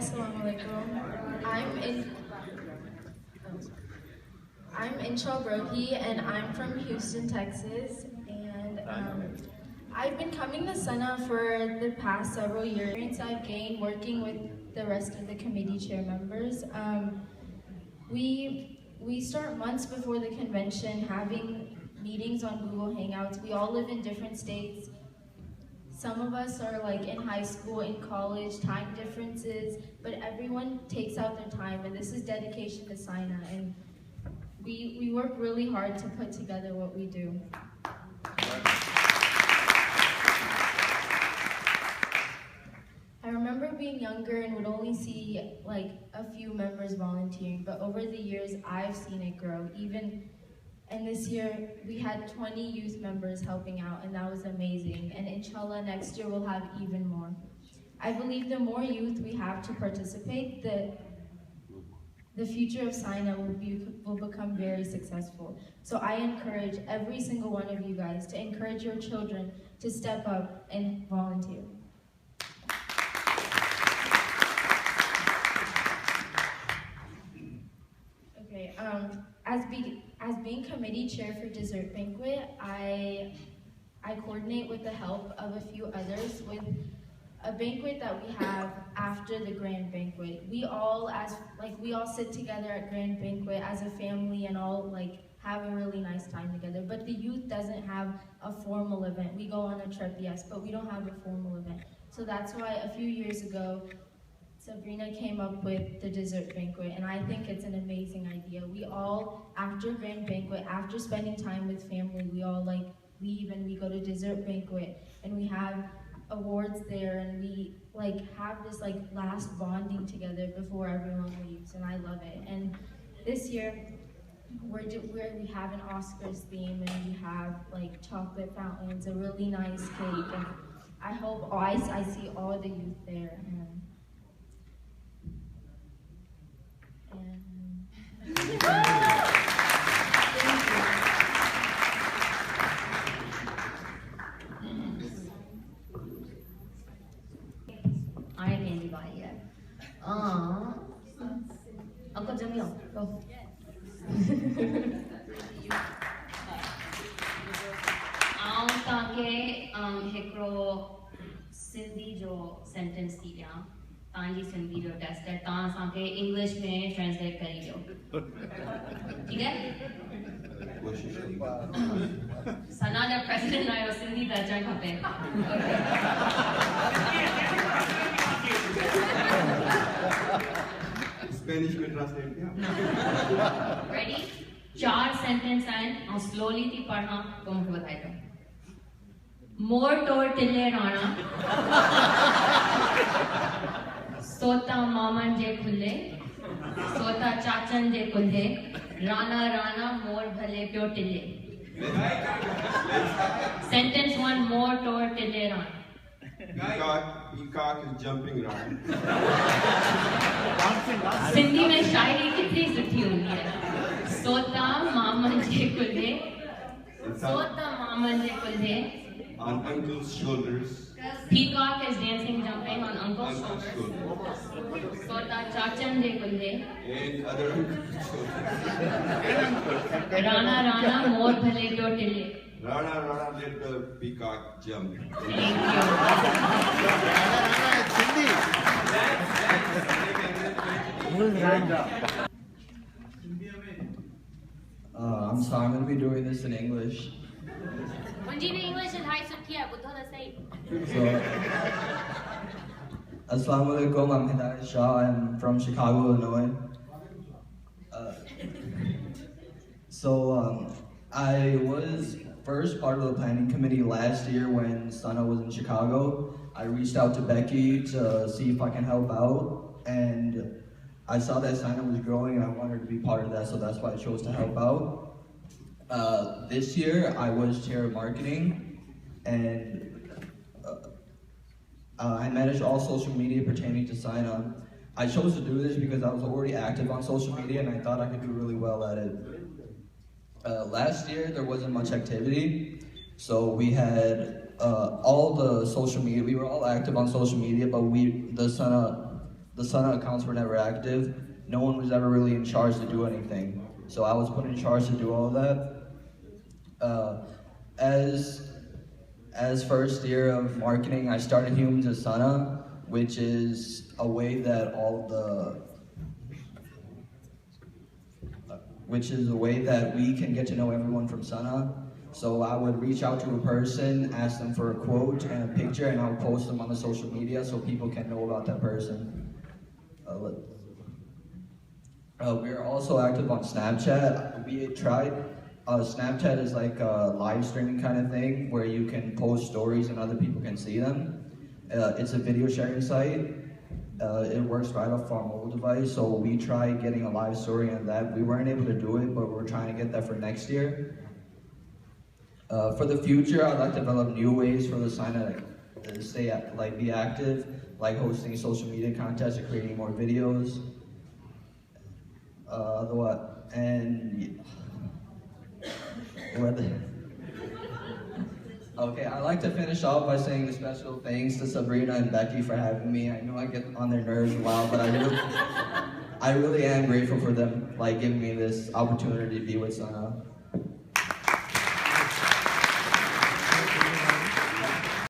Assalamu alaikum. I'm Insha Brohi, and I'm from Houston, Texas. And I've been coming to SYNA for the past several years. I've gained working with the rest of the committee chair members. We start months before the convention having meetings on Google Hangouts. We all live in different states. Some of us are like in high school, in college, time differences, but everyone takes out their time, and this is dedication to SYNA, and we work really hard to put together what we do. I remember being younger and would only see like a few members volunteering, but over the years I've seen it grow. And this year we had 20 youth members helping out, and that was amazing. And inshallah next year we'll have even more. I believe the more youth we have to participate, the future of SYNA will become very successful. So I encourage every single one of you guys to encourage your children to step up and volunteer. Okay, as being committee chair for dessert banquet, I coordinate with the help of a few others with a banquet that we have after the grand banquet. We all sit together at grand banquet as a family and all have a really nice time together. But the youth doesn't have a formal event. We go on a trip, yes, but we don't have a formal event. So that's why a few years ago, Sabrina came up with the dessert banquet, and I think it's an amazing idea. We all, after grand banquet, after spending time with family, we all leave and we go to dessert banquet, and we have awards there, and we have this last bonding together before everyone leaves, and I love it. And this year, we have an Oscars theme, and we have chocolate fountains, a really nice cake, and I hope I see all the youth there. I ain't anybody yet. Uncle Jamil, go. आऊं ताके हिकड़ो सिंधी जो sentence थी ॾियां तव्हांजी सिंधी जो test है तव्हां असांखे इंग्लिश में ट्रांसलेट करे ॾियो ठीक है सना जा प्रेसिडेंट आयो सिंधी त अचणु खपे Spanish में translate किया ready 4 सेंटेंस आहिनि ऐं स्लोली थी पढ़ां पोइ मूंखे ॿुधाए ॾियो मोर टोर टिले राणा सोता मामन जे खुले सोता चाचन जे कुल्हे राणा राणा मोर भले पियो टिले सेंटेंस 1 मोर टोर टिले Rana Peacock is jumping around. Sindhi में शायरी कितनी सुठी हुई है सोता मामन जे कुल्हे सोता मामन जे कुल्हे on uncle's shoulders. Peacock is dancing, jumping on uncle's shoulders. Sota chachan je kulhe. And other uncle's shoulders. Rana Rana more bhale pyo tille. Rana Rana let the peacock jump. Thank you. I'm sorry, I'm going to be doing this in English. English is high sukhia, budho the same. So, Assalamu alaikum, I'm Hidayat Shah, I'm from Chicago, Illinois. I was first part of the planning committee last year when SYNA was in Chicago. I reached out to Becky to see if I can help out, and I saw that SYNA was growing and I wanted to be part of that, so that's why I chose to help out. This year, I was chair of marketing, and I managed all social media pertaining to SYNA. I chose to do this because I was already active on social media and I thought I could do really well at it. Last year, there wasn't much activity, so we had all the social media, we were all active on social media, but the SYNA the SYNA accounts were never active. No one was ever really in charge to do anything. So I was put in charge to do all of that. As first year of marketing, I started Humans of SYNA, which is a way that we can get to know everyone from SYNA. So I would reach out to a person, ask them for a quote and a picture, and I would post them on the social media so people can know about that person. We are also active on Snapchat. We tried. Snapchat is like a live streaming kind of thing where you can post stories and other people can see them. It's a video sharing site. It works right off our mobile device, so we tried getting a live story on that. We weren't able to do it, but we're trying to get that for next year. For the future, I'd like to develop new ways for the SYNA to be active, like hosting social media contests or creating more videos. Okay, I'd like to finish off by saying special thanks to Sabrina and Becky for having me. I know I get on their nerves a while, but I really am grateful for them giving me this opportunity to be with SYNA.